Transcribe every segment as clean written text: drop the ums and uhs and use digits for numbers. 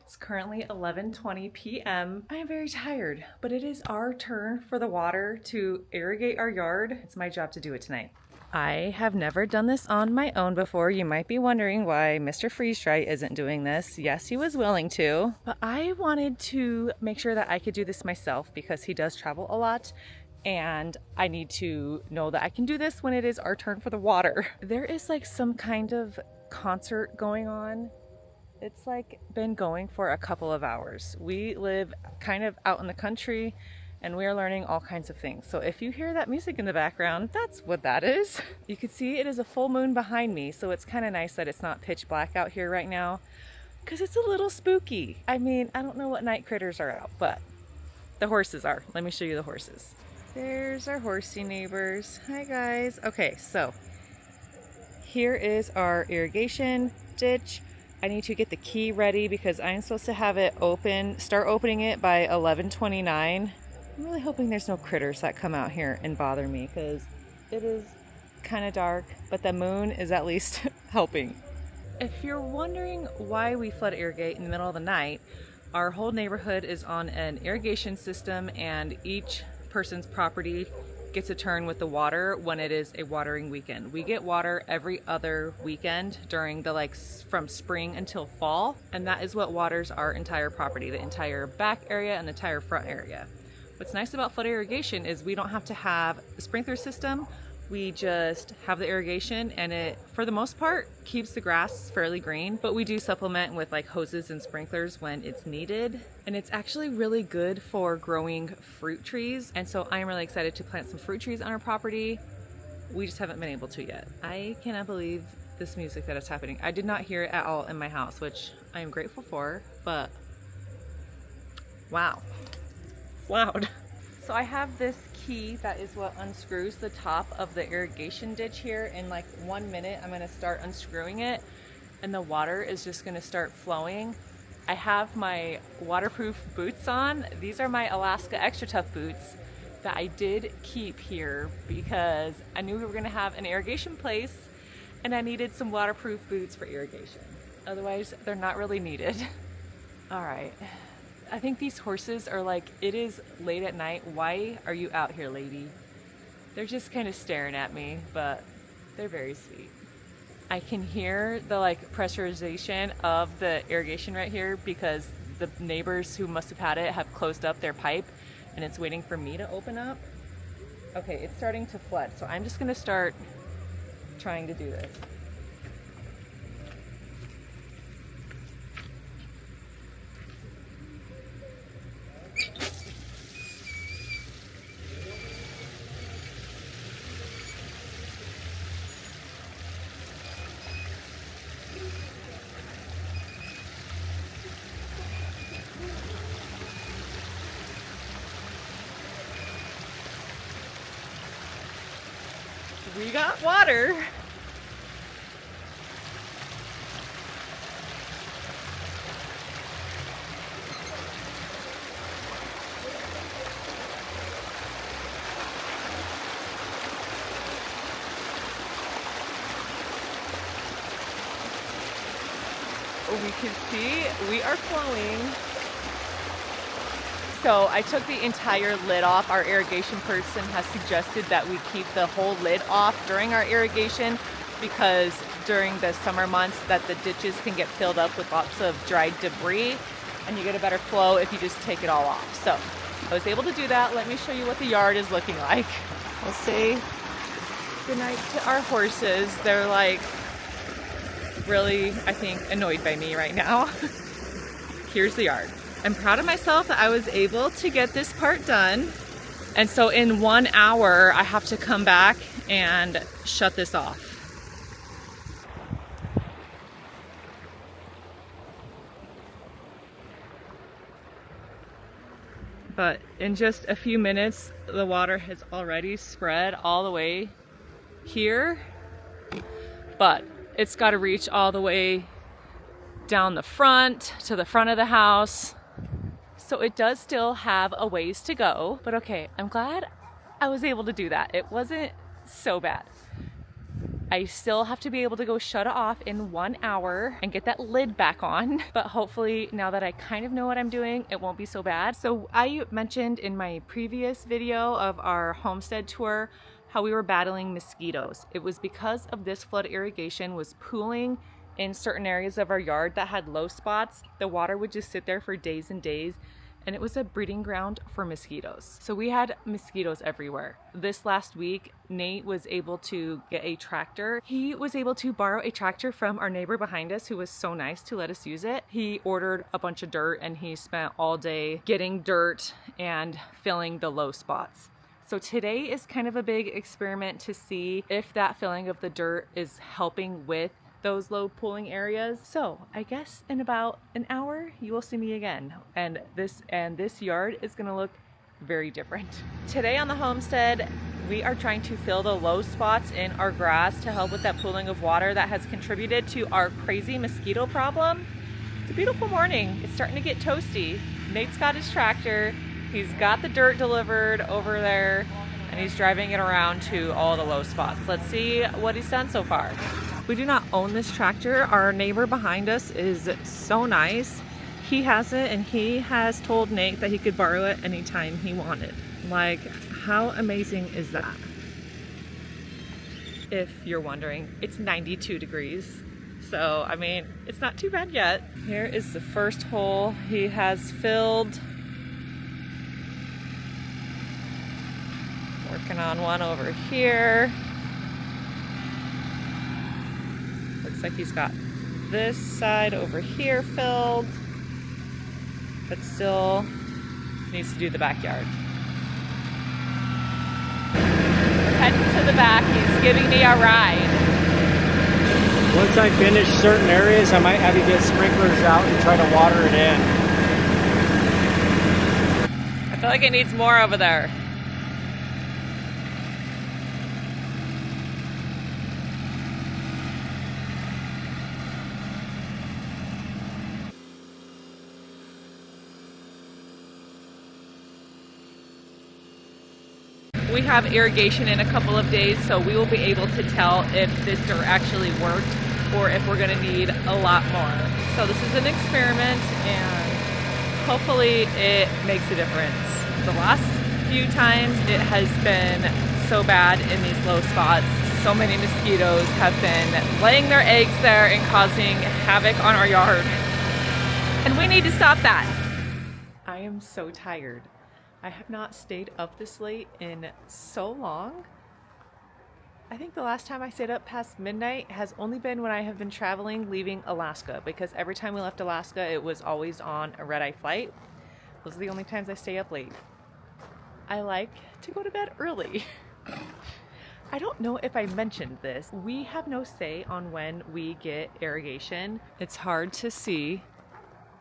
It's currently 11:20 p.m. I am very tired, but it is our turn for the water to irrigate our yard. It's my job to do it tonight. I have never done this on my own before. You might be wondering why Mr. Freeze Dry isn't doing this. Yes, he was willing to, but I wanted to make sure that I could do this myself because he does travel a lot. And I need to know that I can do this when it is our turn for the water. There is like some kind of concert going on. It's like been going for a couple of hours. We live kind of out in the country and we are learning all kinds of things. So if you hear that music in the background, that's what that is. You can see it is a full moon behind me, so it's kind of nice that it's not pitch black out here right now because it's a little spooky. I mean, I don't know what night critters are out, but the horses are. Let me show you the horses. There's our horsey neighbors. Hi guys. Okay, so here is our irrigation ditch. I need to get the key ready because I'm supposed to have it start opening it by 11:29. I'm really hoping there's no critters that come out here and bother me because it is kind of dark, but the moon is at least helping. If you're wondering why we flood irrigate in the middle of the night, our whole neighborhood is on an irrigation system and each person's property gets a turn with the water when it is a watering weekend. We get water every other weekend during the from spring until fall, and that is what waters our entire property, the entire back area and the entire front area. What's nice about flood irrigation is we don't have to have a sprinkler system. We just have the irrigation and it, for the most part, keeps the grass fairly green, but we do supplement with like hoses and sprinklers when it's needed. And it's actually really good for growing fruit trees. And so I'm really excited to plant some fruit trees on our property. We just haven't been able to yet. I cannot believe this music that is happening. I did not hear it at all in my house, which I am grateful for, but wow, it's loud. So I have this key that is what unscrews the top of the irrigation ditch here. In like 1 minute, I'm gonna start unscrewing it and the water is just gonna start flowing. I have my waterproof boots on. These are my Alaska Extra Tough boots that I did keep here because I knew we were gonna have an irrigation place and I needed some waterproof boots for irrigation. Otherwise, they're not really needed. All right. I think these horses are like, it is late at night. Why are you out here, lady? They're just kind of staring at me, but they're very sweet. I can hear the pressurization of the irrigation right here because the neighbors who must have had it have closed up their pipe and it's waiting for me to open up. Okay, it's starting to flood, so I'm just gonna start trying to do this. We got water. We can see we are flowing. So I took the entire lid off. Our irrigation person has suggested that we keep the whole lid off during our irrigation because during the summer months that the ditches can get filled up with lots of dried debris and you get a better flow if you just take it all off. So I was able to do that. Let me show you what the yard is looking like. We'll say goodnight to our horses. They're like really, I think, annoyed by me right now. Here's the yard. I'm proud of myself that I was able to get this part done. And so in 1 hour, I have to come back and shut this off. But in just a few minutes, the water has already spread all the way here. But it's got to reach all the way down the front to the front of the house. So it does still have a ways to go, but okay, I'm glad I was able to do that. It wasn't so bad. I still have to be able to go shut it off in 1 hour and get that lid back on. But hopefully now that I kind of know what I'm doing, it won't be so bad. So I mentioned in my previous video of our Homestead tour how we were battling mosquitoes. It was because of this flood irrigation was pooling in certain areas of our yard that had low spots. The water would just sit there for days and days, and it was a breeding ground for mosquitoes. So we had mosquitoes everywhere. This last week, Nate was able to get a tractor. He was able to borrow a tractor from our neighbor behind us, who was so nice to let us use it. He ordered a bunch of dirt and he spent all day getting dirt and filling the low spots. So today is kind of a big experiment to see if that filling of the dirt is helping with those low pooling areas. So I guess in about an hour you will see me again, and this yard is gonna look very different. Today on the homestead, we are trying to fill the low spots in our grass to help with that pooling of water that has contributed to our crazy mosquito problem. It's a beautiful morning. It's starting to get toasty. Nate's got his tractor. He's got the dirt delivered over there and he's driving it around to all the low spots. Let's see what he's done so far. We do not own this tractor. Our neighbor behind us is so nice. He has it and he has told Nate that he could borrow it anytime he wanted. Like, how amazing is that? If you're wondering, it's 92 degrees. So, I mean, it's not too bad yet. Here is the first hole he has filled. Working on one over here. Looks like he's got this side over here filled, but still needs to do the backyard. We're heading to the back. He's giving me a ride. Once I finish certain areas, I might have you get sprinklers out and try to water it in. I feel like it needs more over there. We have irrigation in a couple of days, so we will be able to tell if this dirt actually worked or if we're going to need a lot more. So this is an experiment and hopefully it makes a difference. The last few times it has been so bad in these low spots. So many mosquitoes have been laying their eggs there and causing havoc on our yard. And we need to stop that. I am so tired. I have not stayed up this late in so long. I think the last time I stayed up past midnight has only been when I have been traveling leaving Alaska, because every time we left Alaska it was always on a red-eye flight. Those are the only times I stay up late. I like to go to bed early. I don't know if I mentioned this. We have no say on when we get irrigation. It's hard to see,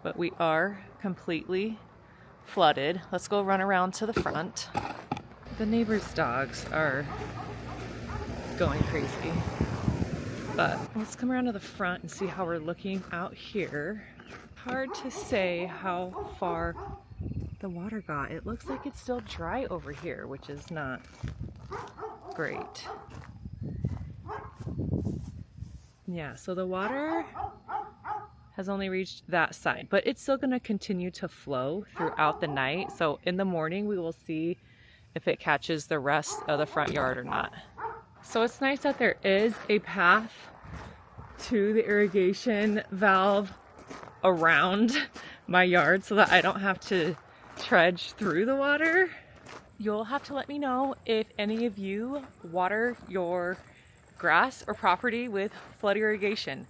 but we are completely flooded. Let's go run around to the front. The neighbor's dogs are going crazy. But let's come around to the front and see how we're looking out here. Hard to say how far the water got. It looks like it's still dry over here, which is not great. Yeah, so the water has only reached that side, but it's still going to continue to flow throughout the night. So in the morning we will see if it catches the rest of the front yard or not. So it's nice that there is a path to the irrigation valve around my yard so that I don't have to trudge through the water. You'll have to let me know if any of you water your grass or property with flood irrigation.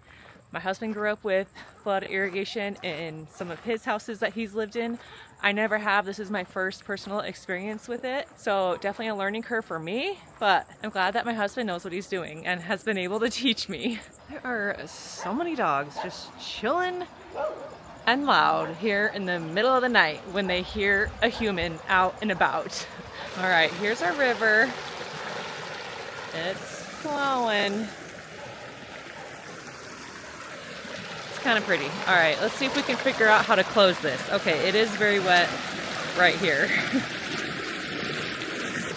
My husband grew up with flood irrigation in some of his houses that he's lived in. I never have. This is my first personal experience with it. So definitely a learning curve for me, but I'm glad that my husband knows what he's doing and has been able to teach me. There are so many dogs just chilling and loud here in the middle of the night when they hear a human out and about. All right, here's our river. It's flowing. Kind of pretty. All right, let's see if we can figure out how to close this. Okay, it is very wet right here.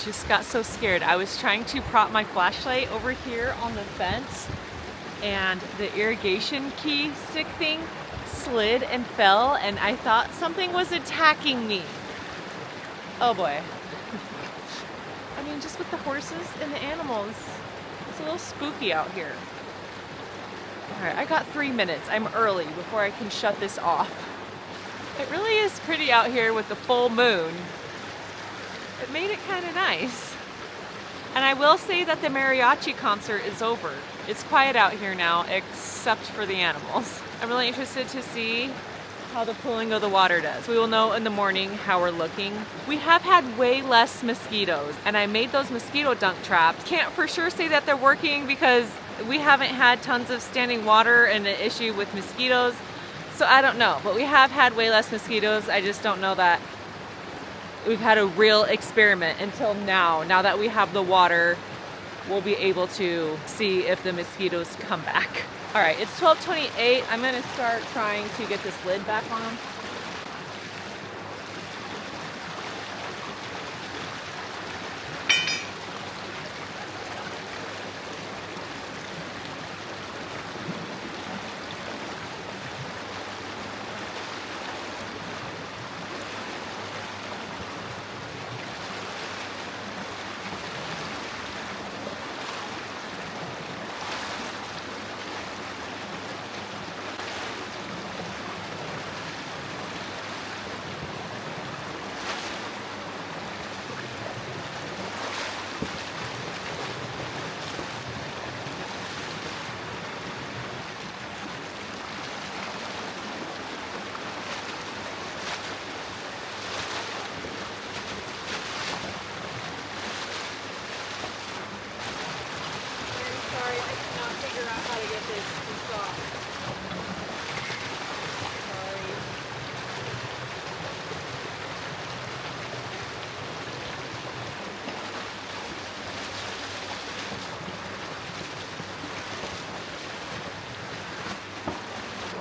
just got so scared. I was trying to prop my flashlight over here on the fence, and the irrigation key stick thing slid and fell, and I thought something was attacking me. Oh boy. I mean, just with the horses and the animals, it's a little spooky out here. All right, I got 3 minutes. I'm early before I can shut this off. It really is pretty out here with the full moon. It made it kind of nice. And I will say that the mariachi concert is over. It's quiet out here now, except for the animals. I'm really interested to see how the pooling of the water does. We will know in the morning how we're looking. We have had way less mosquitoes, and I made those mosquito dunk traps. Can't for sure say that they're working because we haven't had tons of standing water and an issue with mosquitoes. So I don't know, but we have had way less mosquitoes. I just don't know that we've had a real experiment until now. Now that we have the water, we'll be able to see if the mosquitoes come back. All right, it's 12:28. I'm gonna start trying to get this lid back on.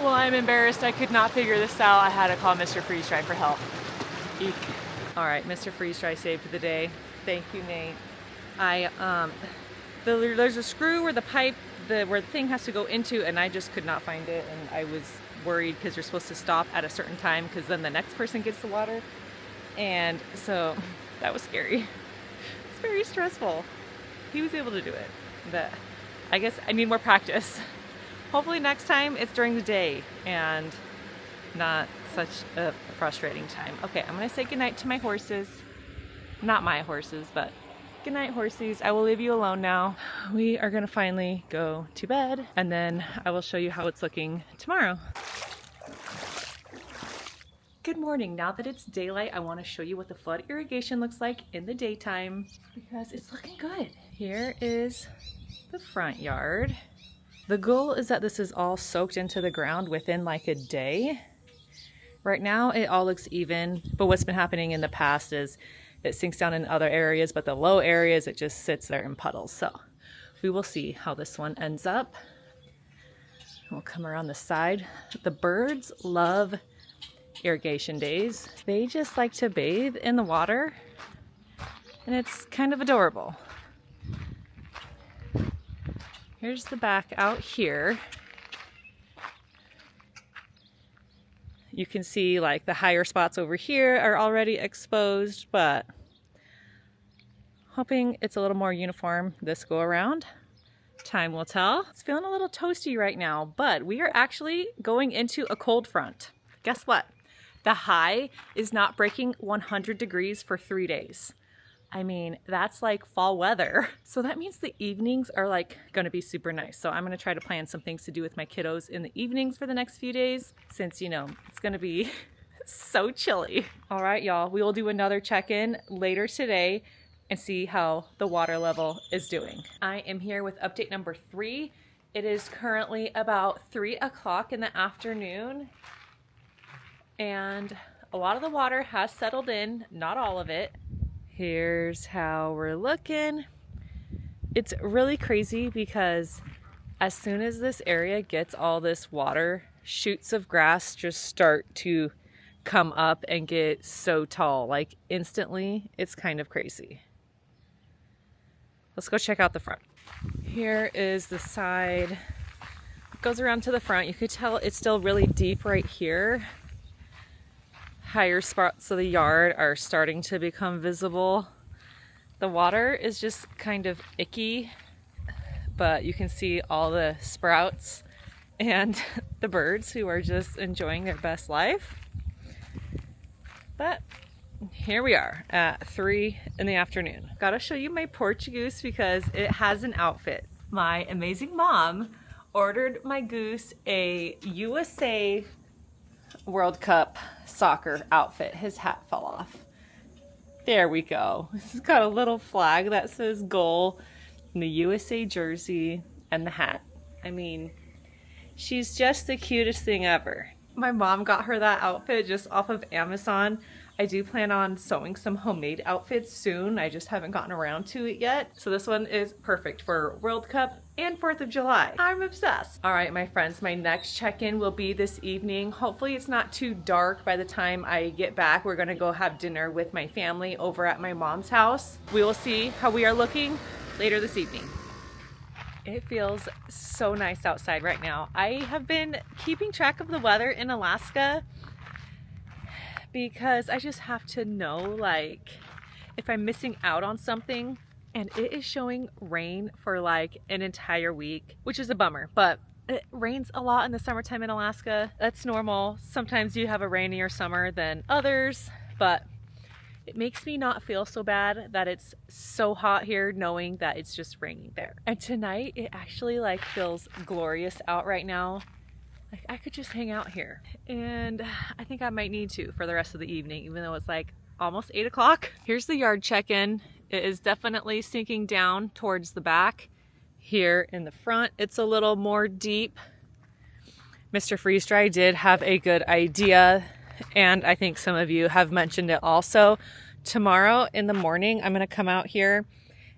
Well, I'm embarrassed. I could not figure this out. I had to call Mr. Freeze Dry for help. Eek. All right, Mr. Freeze Dry saved the day. Thank you, Nate. There's a screw where the pipe, where the thing has to go into, and I just could not find it, and I was worried because you're supposed to stop at a certain time because then the next person gets the water, and so that was scary. It's very stressful. He was able to do it, but I guess I need more practice. Hopefully next time it's during the day and not such a frustrating time. Okay, I'm gonna say goodnight to my horses. Not my horses, but goodnight, horsies. I will leave you alone now. We are gonna finally go to bed, and then I will show you how it's looking tomorrow. Good morning. Now that it's daylight, I want to show you what the flood irrigation looks like in the daytime because it's looking good. Here is the front yard. The goal is that this is all soaked into the ground within like a day. Right now it all looks even, but what's been happening in the past is it sinks down in other areas, but the low areas, it just sits there in puddles. So we will see how this one ends up. We'll come around the side. The birds love irrigation days. They just like to bathe in the water, and it's kind of adorable. Here's the back out here. You can see like the higher spots over here are already exposed, but hoping it's a little more uniform this go around. Time will tell. It's feeling a little toasty right now, but we are actually going into a cold front. Guess what? The high is not breaking 100 degrees for 3 days. I mean, that's like fall weather. So that means the evenings are like gonna be super nice. So I'm gonna try to plan some things to do with my kiddos in the evenings for the next few days, since, you know, it's gonna be so chilly. All right, y'all, we will do another check-in later today and see how the water level is doing. I am here with update number 3. It is currently about 3 o'clock in the afternoon, and a lot of the water has settled in, not all of it. Here's how we're looking. It's really crazy because as soon as this area gets all this water, shoots of grass just start to come up and get so tall. Like instantly, it's kind of crazy. let's go check out the front. Here is the side. It goes around to the front. You could tell it's still really deep right here. Higher spots of the yard are starting to become visible. The water is just kind of icky, but you can see all the sprouts and the birds who are just enjoying their best life. But here we are at 3 in the afternoon. Gotta show you my porch goose because it has an outfit. My amazing mom ordered my goose a USA World Cup soccer outfit. His hat fell off. There we go. It's got a little flag that says goal, and the USA jersey, and the hat. I mean, she's just the cutest thing ever. My mom got her that outfit just off of Amazon. I do plan on sewing some homemade outfits soon. I just haven't gotten around to it yet. So this one is perfect for World Cup and 4th of July. I'm obsessed. All right, my friends, my next check-in will be this evening. Hopefully it's not too dark by the time I get back. We're gonna go have dinner with my family over at my mom's house. We will see how we are looking later this evening. It feels so nice outside right now. I have been keeping track of the weather in Alaska because I just have to know, like, if I'm missing out on something. And it is showing rain for like an entire week, which is a bummer, but it rains a lot in the summertime in Alaska. That's normal. Sometimes you have a rainier summer than others, but it makes me not feel so bad that it's so hot here knowing that it's just raining there. And tonight it actually like feels glorious out right now. Like I could just hang out here, and I think I might need to for the rest of the evening, even though it's like almost 8 o'clock. Here's the yard check-in. It is definitely sinking down towards the back. Here in the front, it's a little more deep. Mr. Freeze Dry did have a good idea, and I think some of you have mentioned it also. Tomorrow in the morning, I'm gonna come out here,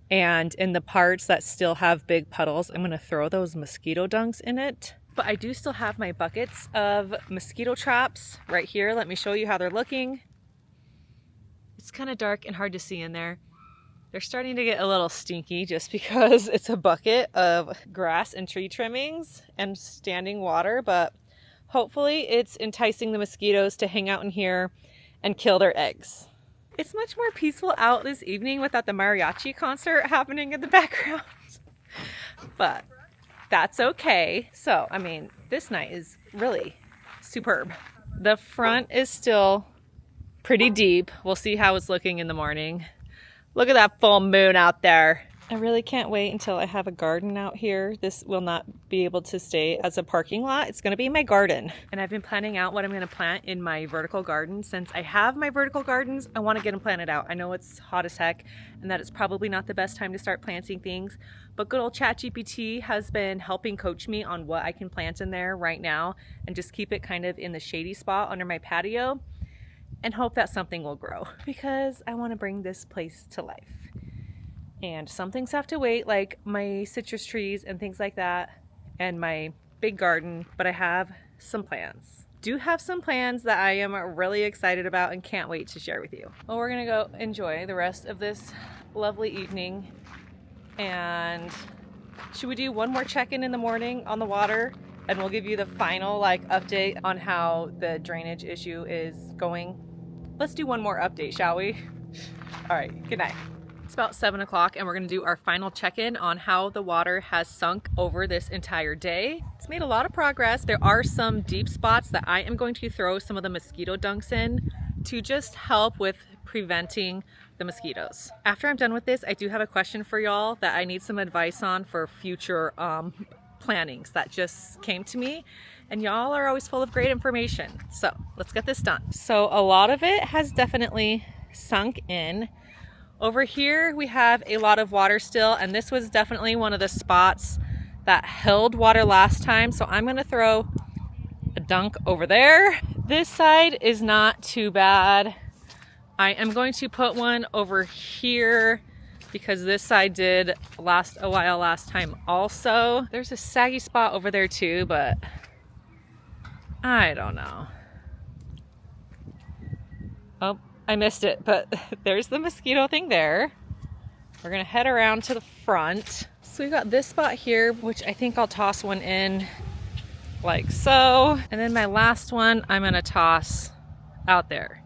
and in the parts that still have big puddles, I'm gonna throw those mosquito dunks in it. But I do still have my buckets of mosquito traps right here. Let me show you how they're looking. It's kind of dark and hard to see in there. They're starting to get a little stinky just because it's a bucket of grass and tree trimmings and standing water, but hopefully it's enticing the mosquitoes to hang out in here and kill their eggs. It's much more peaceful out this evening without the mariachi concert happening in the background, but that's okay. So, I mean, this night is really superb. The front is still pretty deep. We'll see how it's looking in the morning. Look at that full moon out there. I really can't wait until I have a garden out here. This will not be able to stay as a parking lot. It's gonna be my garden. And I've been planning out what I'm gonna plant in my vertical garden. Since I have my vertical gardens, I wanna get them planted out. I know it's hot as heck and that it's probably not the best time to start planting things, but good old ChatGPT has been helping coach me on what I can plant in there right now and just keep it kind of in the shady spot under my patio and hope that something will grow because I wanna bring this place to life. And some things have to wait, like my citrus trees and things like that, and my big garden, but I have some plans. Do have some plans that I am really excited about and can't wait to share with you. Well, we're gonna go enjoy the rest of this lovely evening. And should we do one more check-in in the morning on the water? And we'll give you the final update on how the drainage issue is going. Let's do one more update, shall we? All right, good night. It's about 7 o'clock and we're gonna do our final check-in on how the water has sunk over this entire day. It's made a lot of progress. There are some deep spots that I am going to throw some of the mosquito dunks in to just help with preventing the mosquitoes. After I'm done with this, I do have a question for y'all that I need some advice on for future plannings that just came to me, and y'all are always full of great information. So let's get this done. So a lot of it has definitely sunk in. Over here we have a lot of water still, and this was definitely one of the spots that held water last time. So I'm gonna throw a dunk over there. This side is not too bad. I am going to put one over here because this side did last a while last time also. There's a saggy spot over there too, but I don't know. Oh, I missed it, but there's the mosquito thing there. We're gonna head around to the front. So we got this spot here, which I think I'll toss one in like so. And then my last one, I'm gonna toss out there.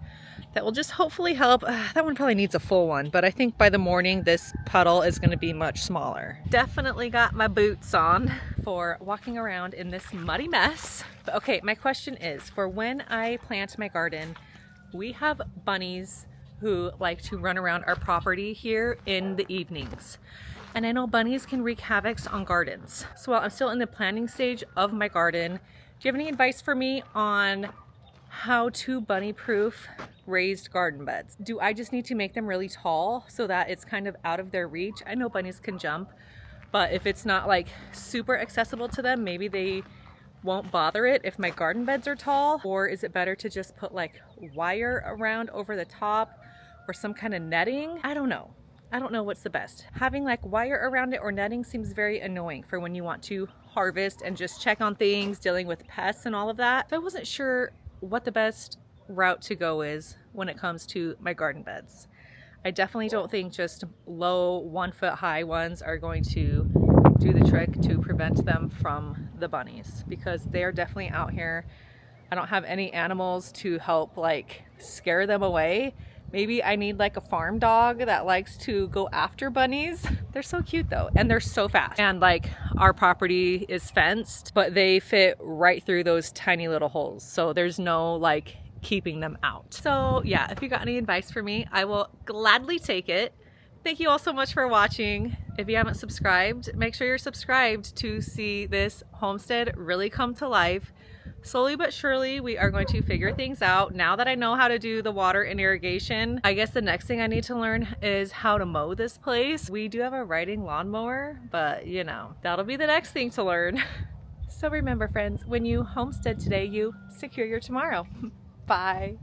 That will just hopefully help. That one probably needs a full one, but I think by the morning, this puddle is gonna be much smaller. Definitely got my boots on for walking around in this muddy mess. But okay, my question is, for when I plant my garden, we have bunnies who like to run around our property here in the evenings. And I know bunnies can wreak havoc on gardens. So while I'm still in the planting stage of my garden, do you have any advice for me on how to bunny-proof raised garden beds? Do I just need to make them really tall so that it's kind of out of their reach? I know bunnies can jump, but if it's not like super accessible to them, maybe they won't bother it if my garden beds are tall. Or is it better to just put like wire around over the top or some kind of netting? I don't know. I don't know what's the best. Having like wire around it or netting seems very annoying for when you want to harvest and just check on things, dealing with pests and all of that. So I wasn't sure what the best route to go is when it comes to my garden beds. I definitely don't think just low 1 foot high ones are going to do the trick to prevent them from the bunnies, because they are definitely out here. I don't have any animals to help like scare them away. Maybe I need like a farm dog that likes to go after bunnies. They're so cute though, and they're so fast. And like our property is fenced, but they fit right through those tiny little holes. So there's no like keeping them out. So yeah, if you got any advice for me, I will gladly take it. Thank you all so much for watching. If you haven't subscribed, make sure you're subscribed to see this homestead really come to life. Slowly but surely, we are going to figure things out. Now that I know how to do the water and irrigation, I guess the next thing I need to learn is how to mow this place. We do have a riding lawnmower, but you know, that'll be the next thing to learn. So remember friends, when you homestead today, you secure your tomorrow. Bye.